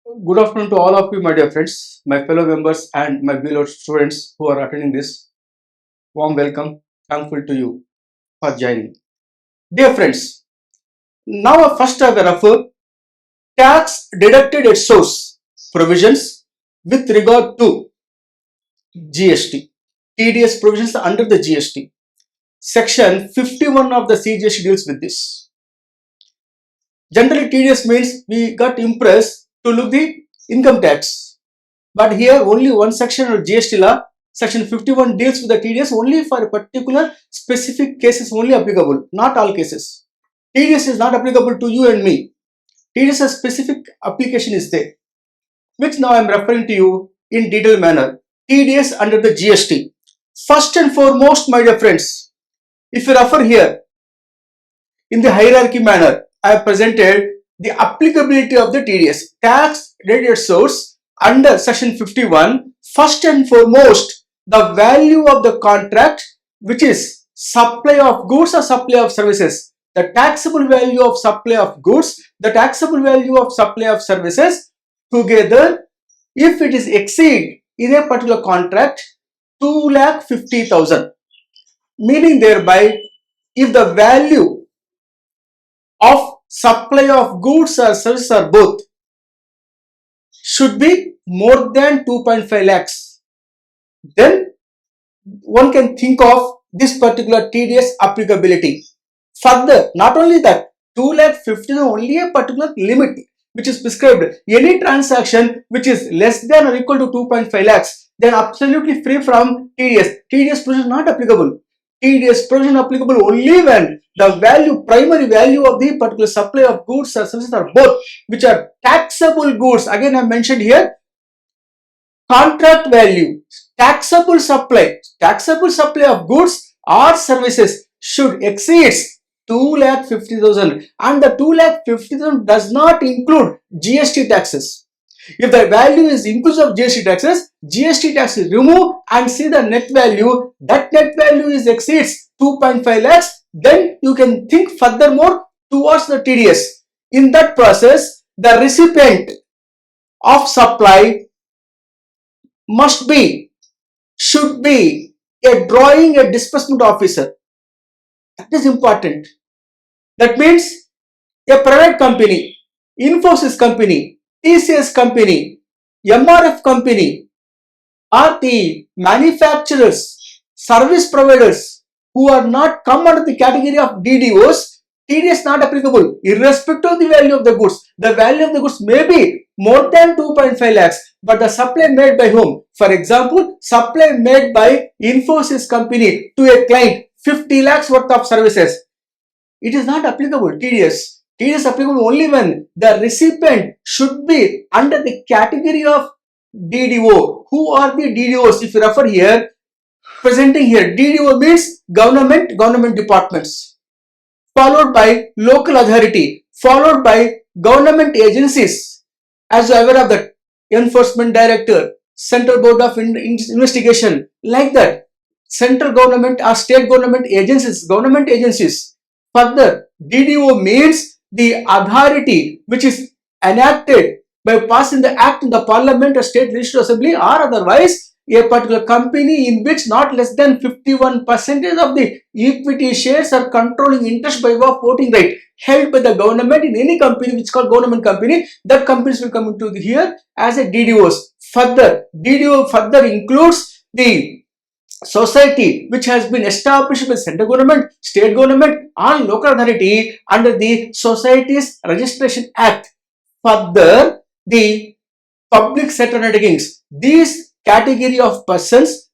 Good afternoon to all of you, my dear friends, my fellow members, and my beloved students who are attending this. Warm welcome. Thankful to you for joining. Dear friends, now first I will refer tax deducted at source provisions with regard to GST. TDS provisions under the GST. Section 51 of the CGST deals with this. Generally, TDS means we got impressed to look the income tax. But here only one section of GST law, section 51 deals with the TDS only for a particular specific cases only applicable, not all cases. TDS is not applicable to you and me. TDS a specific application is there, which now I am referring to you in detailed manner. TDS under the GST. First and foremost, my dear friends, if you refer here in the hierarchy manner, I have presented the applicability of the TDS, tax deducted source under section 51. First and foremost, the value of the contract, which is supply of goods or supply of services. The taxable value of supply of goods, the taxable value of supply of services together, if it is exceed in a particular contract 2,50,000, meaning thereby if the value of supply of goods or services or both should be more than 2.5 lakhs, then one can think of this particular TDS applicability. Further, not only that, 2,50,000 is only a particular limit which is prescribed. Any transaction which is less than or equal to 2.5 lakhs, then absolutely free from TDS. TDS provision is not applicable. TDS provision applicable only when the value, primary value of the particular supply of goods or services are both, which are taxable goods. Again, I mentioned here, contract value, taxable supply of goods or services should exceed 2,50,000, and the 2,50,000 does not include GST taxes. If the value is inclusive of GST taxes, GST tax is removed and see the net value. That net value is exceeds 2.5 lakhs. Then you can think furthermore towards the TDS. In that process, the recipient of supply should be a drawing a disbursement officer. That is important. That means a private company, Infosys company, TCS company, MRF company, are the manufacturers, service providers who are not come under the category of DDOs. TDS not applicable irrespective of the value of the goods. The value of the goods may be more than 2.5 lakhs, but the supply made by whom? For example, supply made by Infosys company to a client 50 lakhs worth of services. It is not applicable, TDS. TDS applicable only when the recipient should be under the category of DDO. Who are the DDOs? If you refer here, presenting here, DDO means government departments, followed by local authority, followed by government agencies. As you are aware of that, enforcement director, central board of investigation, like that, central government or state government agencies. Further, DDO means the authority which is enacted by passing the act in the parliament or state legislative assembly, or otherwise a particular company in which not less than 51% of the equity shares are controlling interest by way of voting right held by the government in any company which is called government company. That companies will come into here as a DDOs. Further, DDO further includes the society which has been established by central government, state government, or local authority under the Societies Registration Act. Further, the public sector undertakings. These category of persons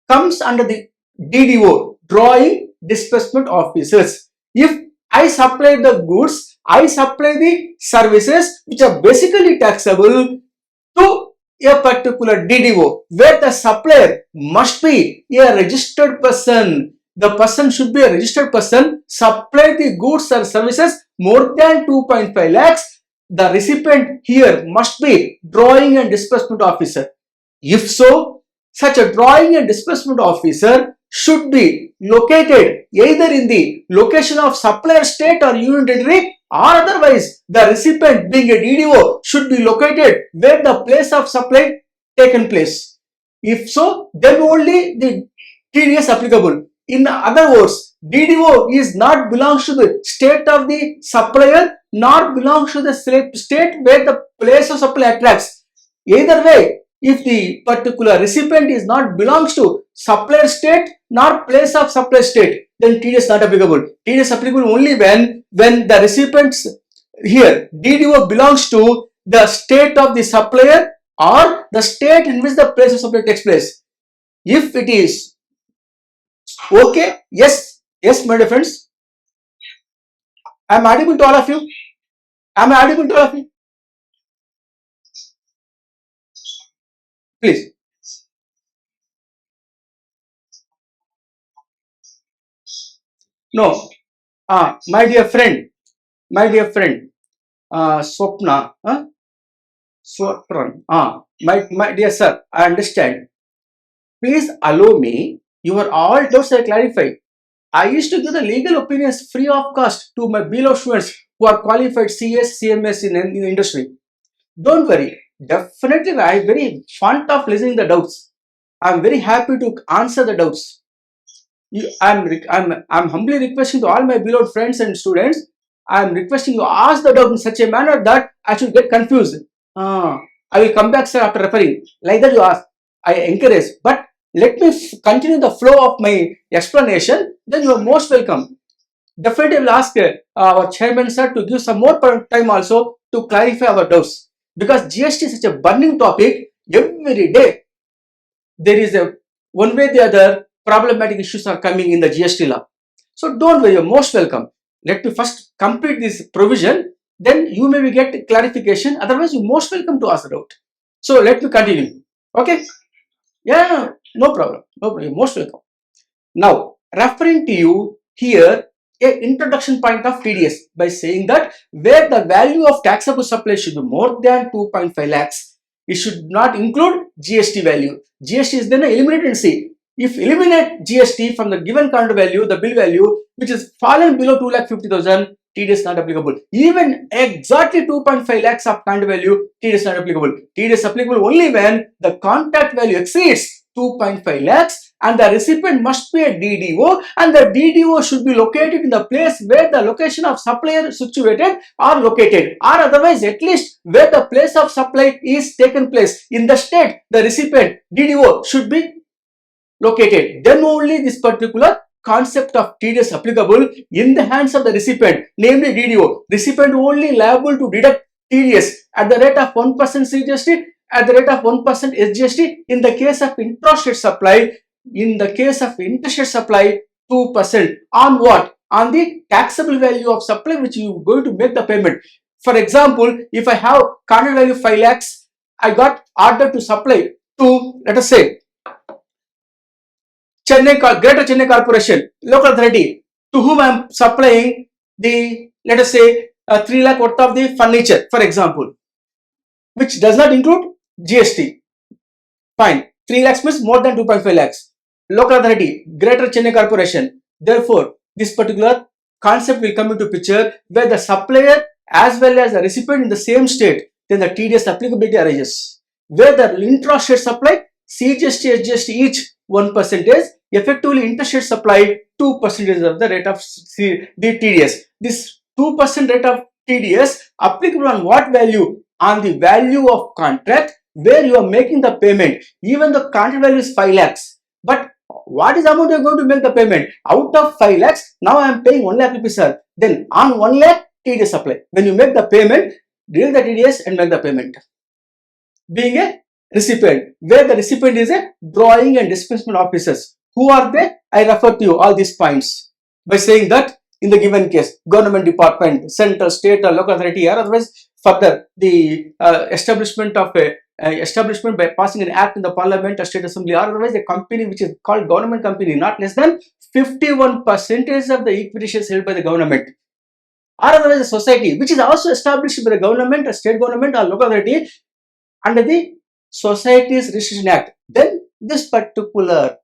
comes under the DDO, drawing disbursement officers. If I supply the goods, I supply the services which are basically taxable to a particular DDO, where the supplier must be a registered person. The person should be a registered person, supply the goods or services more than 2.5 lakhs. The recipient here must be drawing and disbursement officer. If so, such a drawing and disbursement officer should be located either in the location of supplier state or union territory, or otherwise the recipient being a DDO should be located where the place of supply taken place. If so, then only the TDS applicable. In other words, DDO is not belongs to the state of the supplier nor belongs to the state where the place of supply attracts. Either way, if the particular recipient is not belongs to supplier state nor place of supply state, then TDS not applicable. TDS applicable only when the recipients here DDO belongs to the state of the supplier or the state in which the place of supply takes place. If it is okay, yes, my dear friends, I am audible to all of you. Am I audible to all of you? Please. No. My dear friend, Swapna, Swapran, my dear sir, I understand. Please allow me. Your all doubts are clarified. I used to give the legal opinions free of cost to my below students who are qualified CS, CMS in the industry. Don't worry. Definitely, I am very fond of listening the doubts. I am very happy to answer the doubts. I'm humbly requesting to all my beloved friends and students. I'm requesting you ask the doubt in such a manner that I should get confused. I will come back, sir, after referring. Like that, you ask. I encourage. But let me continue the flow of my explanation. Then you are most welcome. Definitely, will ask our chairman, sir, to give some more time also to clarify our doubts. Because GST is such a burning topic. Every day there is a one way or the other problematic issues are coming in the GST law. So don't worry, you're most welcome. Let me first complete this provision, then you may get clarification. Otherwise, you're most welcome to ask the doubt. So let me continue. Okay? Yeah, no problem. No problem. You're most welcome. Now, referring to you here, a introduction point of TDS by saying that where the value of taxable supply should be more than 2.5 lakhs, it should not include GST value. GST is then eliminated and see. If eliminate GST from the given counter value, the bill value, which is fallen below 2,50,000, TDS not applicable. Even exactly 2.5 lakhs of counter value, TDS not applicable. TDS applicable only when the contract value exceeds 2.5 lakhs and the recipient must be a DDO and the DDO should be located in the place where the location of supplier is situated or located, or otherwise at least where the place of supply is taken place in the state the recipient DDO should be located. Then only this particular concept of TDS applicable in the hands of the recipient, namely DDO. Recipient only liable to deduct TDS at the rate of 1% CGST, at the rate of 1% SGST in the case of intrastate supply. In the case of interstate supply, 2% on what? On the taxable value of supply which you are going to make the payment. For example, if I have contract value 5 lakhs, I got order to supply to, let us say, Greater Chennai Corporation, local authority, to whom I am supplying the, let us say, 3 lakh worth of the furniture, for example, which does not include GST. Fine. 3 lakhs means more than 2.5 lakhs. Local authority, Greater Chennai Corporation. Therefore, this particular concept will come into picture where the supplier as well as the recipient in the same state, then the TDS applicability arises. Where the intrastate supply, CGST, SGST each 1%, effectively interstate supply 2% of the rate of the TDS. This 2% rate of TDS applicable on what value? On the value of contract where you are making the payment. Even the contract value is 5 lakhs. But what is the amount you are going to make the payment? Out of 5 lakhs, now I am paying 1 lakh rupees, sir. Then on 1 lakh, TDS supply. When you make the payment, deal the TDS and make the payment. Being a recipient, where the recipient is a drawing and disbursement officers. Who are they? I refer to you all these points by saying that in the given case, government department, central, state or local authority, or otherwise further the establishment of a establishment by passing an act in the parliament or state assembly, or otherwise a company which is called government company, not less than 51% of the equity shares held by the government, or otherwise a society which is also established by the government, a state government or local authority under the Societies Registration Act. Then this particular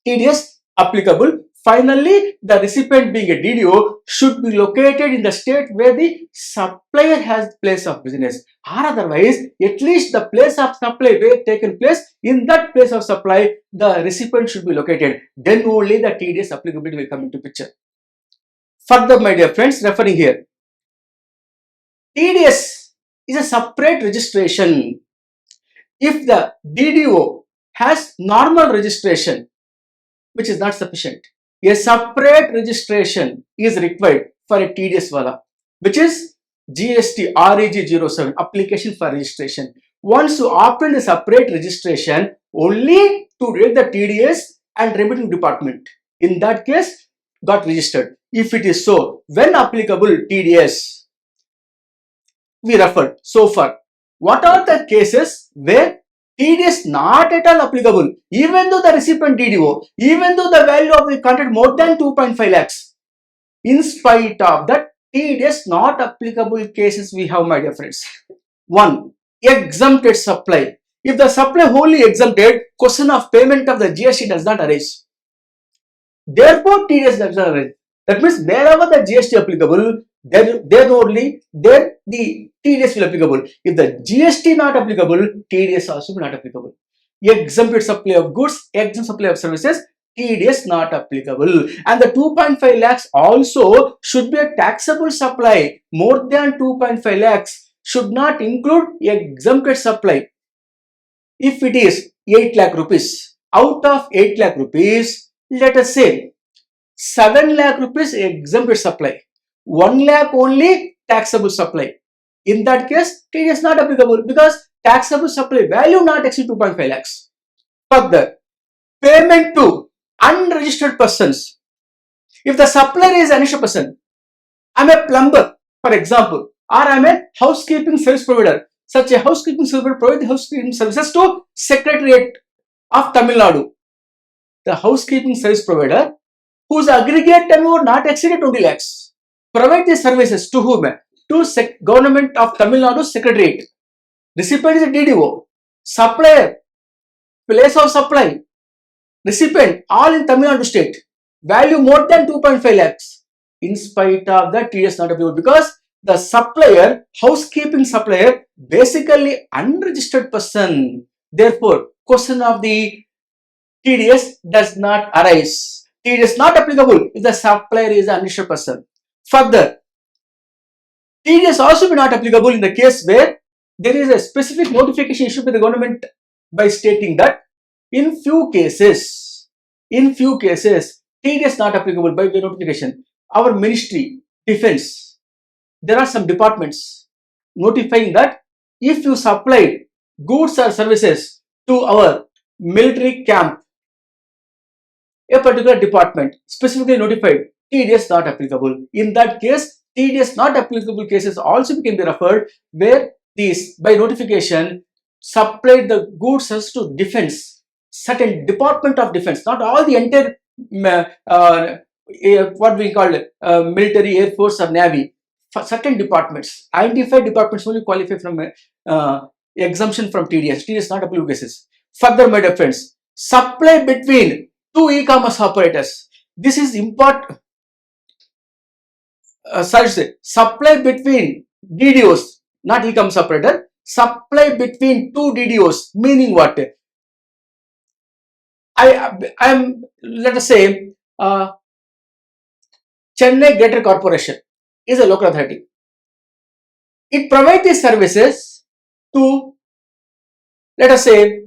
TDS applicable Finally, the recipient being a DDO should be located in the state where the supplier has place of business, or otherwise at least the place of supply where taken place, in that place of supply the recipient should be located. Then only the TDS applicability will come into picture. Further, my dear friends, referring here, TDS is a separate registration. If the DDO has normal registration, which is not sufficient, a separate registration is required for a TDS wala, which is GST REG07 application for registration. Once you open a separate registration only to read the TDS and remitting department, in that case got registered. If it is so, when applicable TDS, we referred so far. What are the cases where TDS not at all applicable, even though the recipient DDO, even though the value of the contract more than 2.5 lakhs, in spite of that, TDS not applicable cases we have, my dear friends. 1. Exempted supply. If the supply wholly exempted, question of payment of the GST does not arise. Therefore, TDS does not arise. That means wherever the GST applicable, then only there the TDS will applicable. If the GST not applicable, TDS also not applicable. Exempted supply of goods, exempt supply of services, TDS not applicable. And the 2.5 lakhs also should be a taxable supply. More than 2.5 lakhs should not include exempted supply. If it is 8 lakh rupees, out of 8 lakh rupees, let us say 7 lakh rupees exempted supply, 1 lakh only taxable supply. In that case, TDS is not applicable because taxable supply value not exceed 2.5 lakhs. Further, payment to unregistered persons. If the supplier is an unregistered person, I am a plumber, for example, or I am a housekeeping service provider. Such a housekeeping service provider provides housekeeping services to Secretariat of Tamil Nadu. The housekeeping service provider whose aggregate turnover not exceeded 20 lakhs provide these services to whom? To Government of Tamil Nadu Secretariat. Recipient is a DDO. Supplier, place of supply, recipient, all in Tamil Nadu state. Value more than 2.5 lakhs. In spite of that, TDS not applicable because the supplier, housekeeping supplier, basically unregistered person. Therefore, question of the TDS does not arise. TDS not applicable if the supplier is an unregistered person. Further, TDS also be not applicable in the case where there is a specific notification issued by the government by stating that in few cases, TDS not applicable by the notification. Our ministry, defense, there are some departments notifying that if you supplied goods or services to our military camp, a particular department specifically notified, TDS not applicable. In that case, TDS not applicable cases also can be referred where these by notification supplied the goods to defense, certain department of defense, not all the entire what we call military, air force or navy. For certain departments, identified departments only qualify from exemption from TDS. TDS not applicable cases. Further, my dear friends, supply between two e-commerce operators. This is important. Supply between DDOs, not e-commerce operator. Supply between two DDOs, meaning what? I am, let us say, Chennai Greater Corporation is a local authority. It provides these services to, let us say,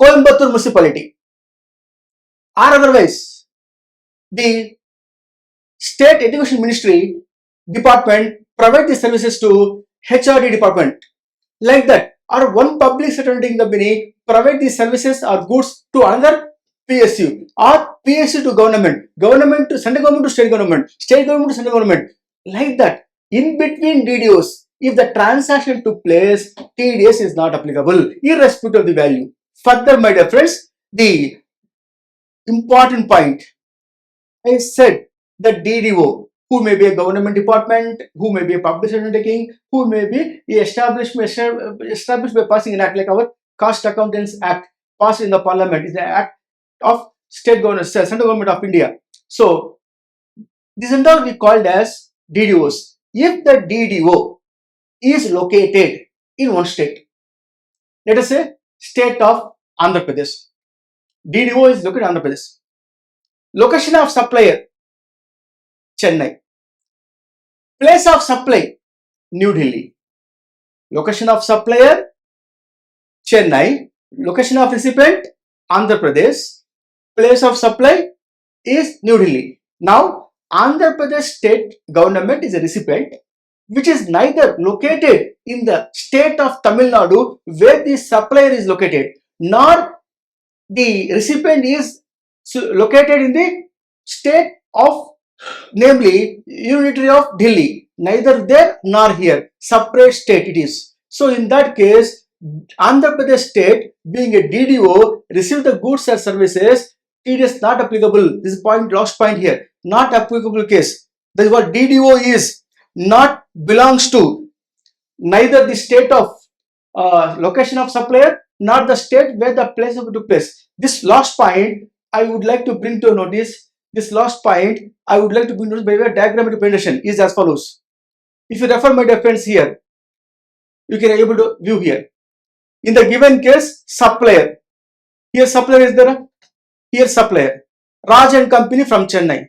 Coimbatore municipality, or otherwise the State Education Ministry department provide these services to HRD department, like that, or one public sector company provide these services or goods to another PSU, or PSU to government, government to central government to state government to central government, like that. In between DDOs, if the transaction took place, TDS is not applicable irrespective of the value. Further, my dear friends, the important point, I said the DDO, who may be a government department, who may be a public undertaking, who may be established by passing an act like our Cost Accountants Act passed in the Parliament, is the act of state government, central government of India. So this and all we called as DDOs. If the DDO is located in one state, let us say state of Andhra Pradesh. DDO is located in Andhra Pradesh. Location of supplier, Chennai. Place of supply, New Delhi. Location of supplier, Chennai. Location of recipient, Andhra Pradesh. Place of supply is New Delhi. Now, Andhra Pradesh state government is a recipient which is neither located in the state of Tamil Nadu where the supplier is located, nor the recipient is located in the state of, namely, unitary of Delhi. Neither there nor here. Separate state it is. So in that case, Andhra Pradesh state being a DDO receive the goods or services, TDS not applicable. This is point, last point here. Not applicable case. That is what DDO is. Not belongs to neither the state of location of supplier nor the state where the place of took place. This last point I would like to bring to notice. This last point I would like to bring to notice by way of diagram representation is as follows. If you refer my reference here, you can able to view here. In the given case, supplier. Here supplier is there. Here supplier. Raj and Company from Chennai.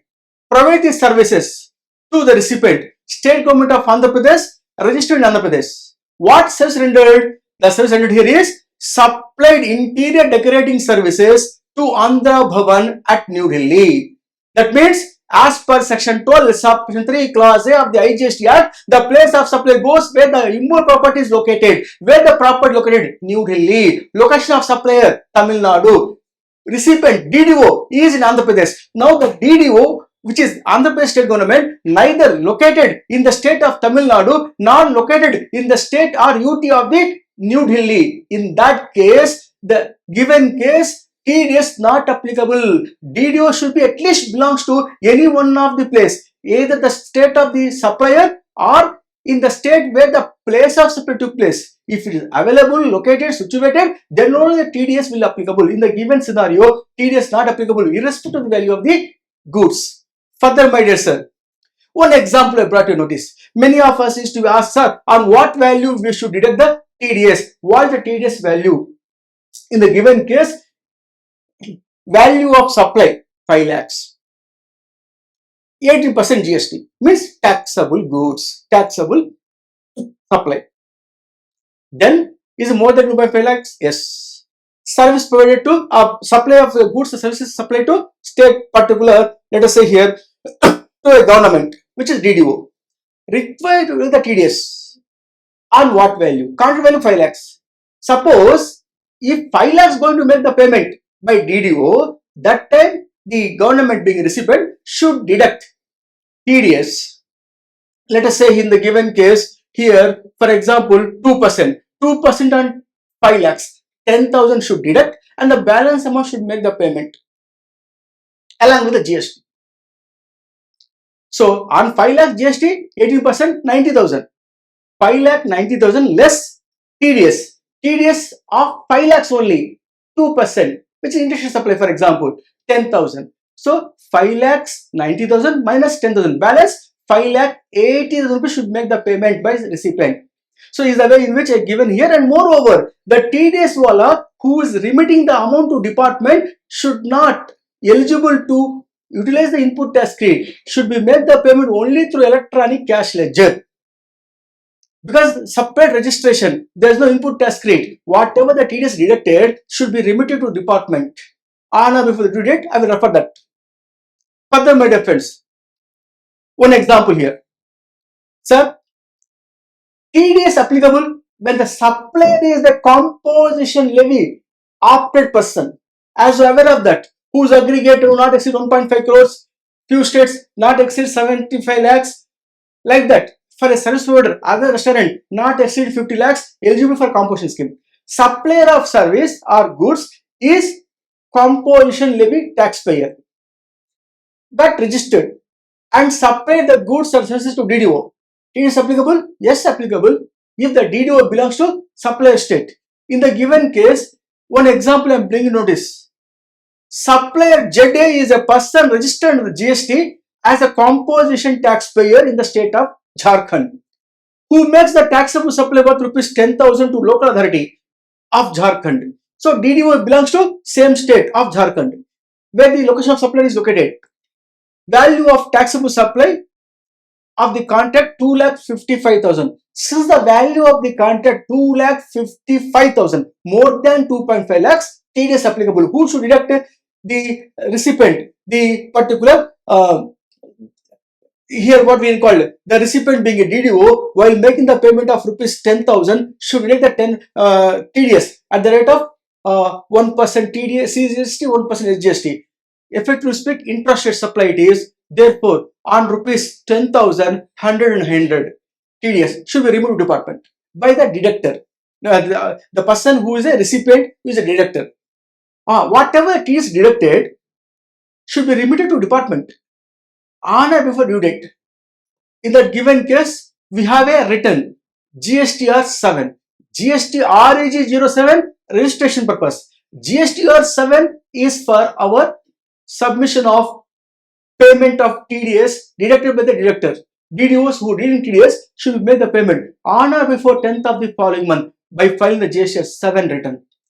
Provide these services to the recipient. State government of Andhra Pradesh, registered in Andhra Pradesh. What service rendered? The service rendered here is supplied interior decorating services to Andhra Bhavan at New Delhi. That means, as per section 12, section 3, clause A of the IGST Act, the place of supply goes where the immovable property is located. Where the property located? New Delhi. Location of supplier, Tamil Nadu. Recipient, DDO, is in Andhra Pradesh. Now the DDO, which is Andhra Pradesh state government, neither located in the state of Tamil Nadu nor located in the state or UT of the New Delhi. In that case, the given case, TDS not applicable. DDO should be at least belongs to any one of the place, either the state of the supplier or in the state where the place of supply took place. If it is available, located, situated, then only the TDS will applicable. In the given scenario, TDS not applicable irrespective of the value of the goods. Further, my dear sir, one example I brought to notice. Many of us used to ask, sir, on what value we should deduct the TDS? What is the TDS value? In the given case, value of supply 5 lakhs. 80% GST means taxable goods, taxable supply. Then is more than 2.5 lakhs? Yes. Service provided to supply of goods or services supplied to state particular, let us say here, to a government, which is DDO. Required to the TDS. On what value? Counter value 5 lakhs. Suppose if 5 lakhs going to make the payment by DDO, that time the government being recipient should deduct TDS. Let us say in the given case here, for example, 2%. 2% on 5 lakhs. 10,000 should deduct and the balance amount should make the payment along with the GST. So on 5 lakh GST, 18%, 90,000. 5 lakh 90,000 less TDS. TDS of 5 lakhs only, 2%, which is interest supply, for example, 10,000. So 5 lakhs 90,000 minus 10,000, balance 5 lakh 80,000 rupees should make the payment by recipient. So is the way in which I given here, and moreover, the TDS wala who is remitting the amount to department should not eligible to utilize the input tax credit, should be made the payment only through electronic cash ledger. Because separate registration, there is no input tax credit. Whatever the TDS deducted should be remitted to department. On or before the due date, I will refer that. Further, my dear friends, one example here. Sir, TDS applicable when the supplier is the composition levy opted person. As you are aware of that, whose aggregate will not exceed 1.5 crores, few states not exceed 75 lakhs, like that. For a service provider, other restaurant not exceed 50 lakhs, eligible for composition scheme. Supplier of service or goods is composition levy taxpayer, but registered and supply the goods or services to DDO. It is applicable? Yes, applicable if the DDO belongs to supplier state. In the given case, one example I am bringing notice. Supplier ZA is a person registered with GST as a composition taxpayer in the state of Jharkhand, who makes the taxable supply worth rupees 10,000 to local authority of Jharkhand. So DDO belongs to same state of Jharkhand, where the location of supply is located. Value of taxable supply of the contract 2,55,000. Since the value of the contract 2,55,000, more than 2.5 lakhs, TDS applicable. Who should deduct? The recipient, the particular here what we call the recipient being a DDO, while making the payment of rupees 10,000 should deduct the 10 TDS at the rate of 1% TDS GST, 1% SGST. Effectively speak, intrastate supply it is. Therefore, on rupees 10,000, 100 TDS should be removed department by the deductor. The person who is a recipient is a deductor. Whatever it is deducted should be remitted to department on or before due date. In the given case, we have a written GSTR 7. GSTR is 07 registration purpose. GSTR 7 is for our submission of payment of TDS deducted by the deductor. DDOs who did in TDS should make the payment on or before 10th of the following month by filing the GSTR 7 return.